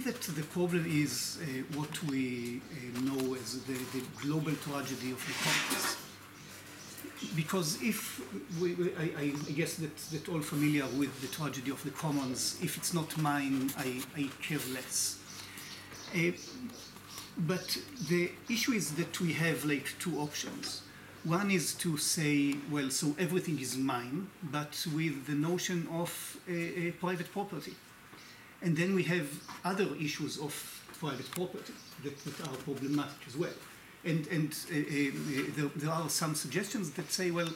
think that the problem is what we know as the global tragedy of the commons. Because if I guess that all familiar with the tragedy of the commons, if it's not mine, I care less. But the issue is that we have like two options. One is to say, well, so everything is mine, but with the notion of private property. And then we have other issues of private property that are problematic as well. And there are some suggestions that say, well,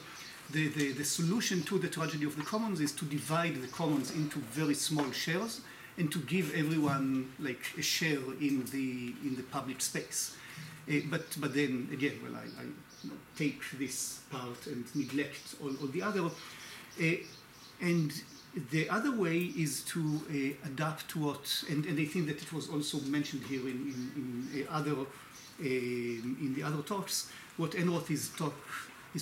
the solution to the tragedy of the commons is to divide the commons into very small shares and to give everyone like a share in the public space. But then again, well, I take this part and neglect all the other. And the other way is to adapt to what, and I think that it was also mentioned here in the other talks, what Enroth is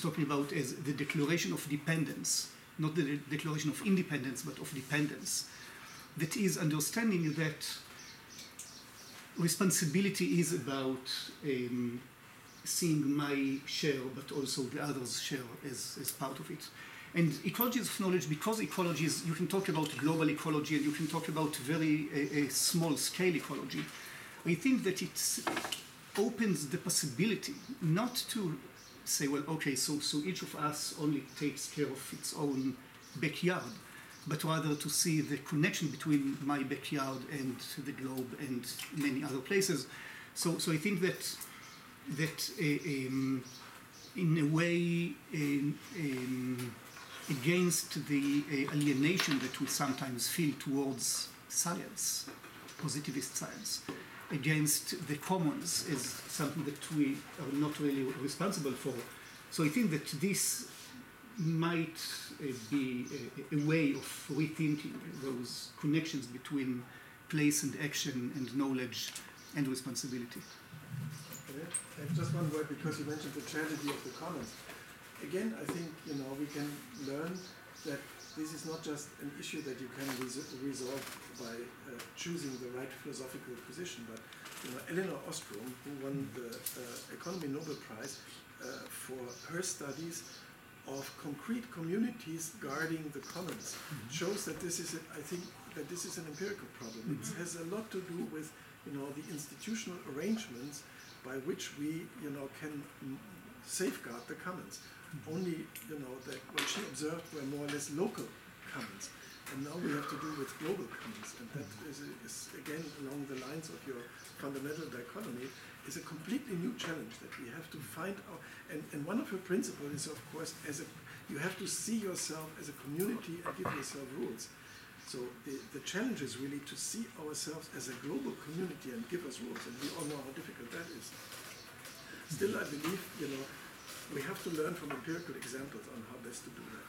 talking about as the declaration of dependence, not the declaration of independence, but of dependence. That is understanding that responsibility is about seeing my share, but also the other's share as part of it. And ecologies of knowledge, because ecologies, you can talk about global ecology and you can talk about very small-scale ecology. I think that it opens the possibility not to say, well, okay, so each of us only takes care of its own backyard, but rather to see the connection between my backyard and the globe and many other places. So I think that in a way, against the alienation that we sometimes feel towards science, positivist science, against the commons as something that we are not really responsible for. So I think that this might be a way of rethinking those connections between place and action and knowledge and responsibility. Okay. And just one word, because you mentioned the tragedy of the commons. Again, I think we can learn that this is not just an issue that you can resolve by choosing the right philosophical position, but Elinor Ostrom, who won the Economy Nobel Prize for her studies of concrete communities guarding the commons, shows that this is, I think, that this is an empirical problem. It has a lot to do with the institutional arrangements by which we can safeguard the commons. Only that what she observed were more or less local commons, and now we have to do with global commons, and that is again along the lines of your fundamental dichotomy, is a completely new challenge that we have to find out. And one of her principles is, of course, you have to see yourself as a community and give yourself rules. So the challenge is really to see ourselves as a global community and give us rules, and we all know how difficult that is. Still, I believe we have to learn from empirical examples on how best to do that.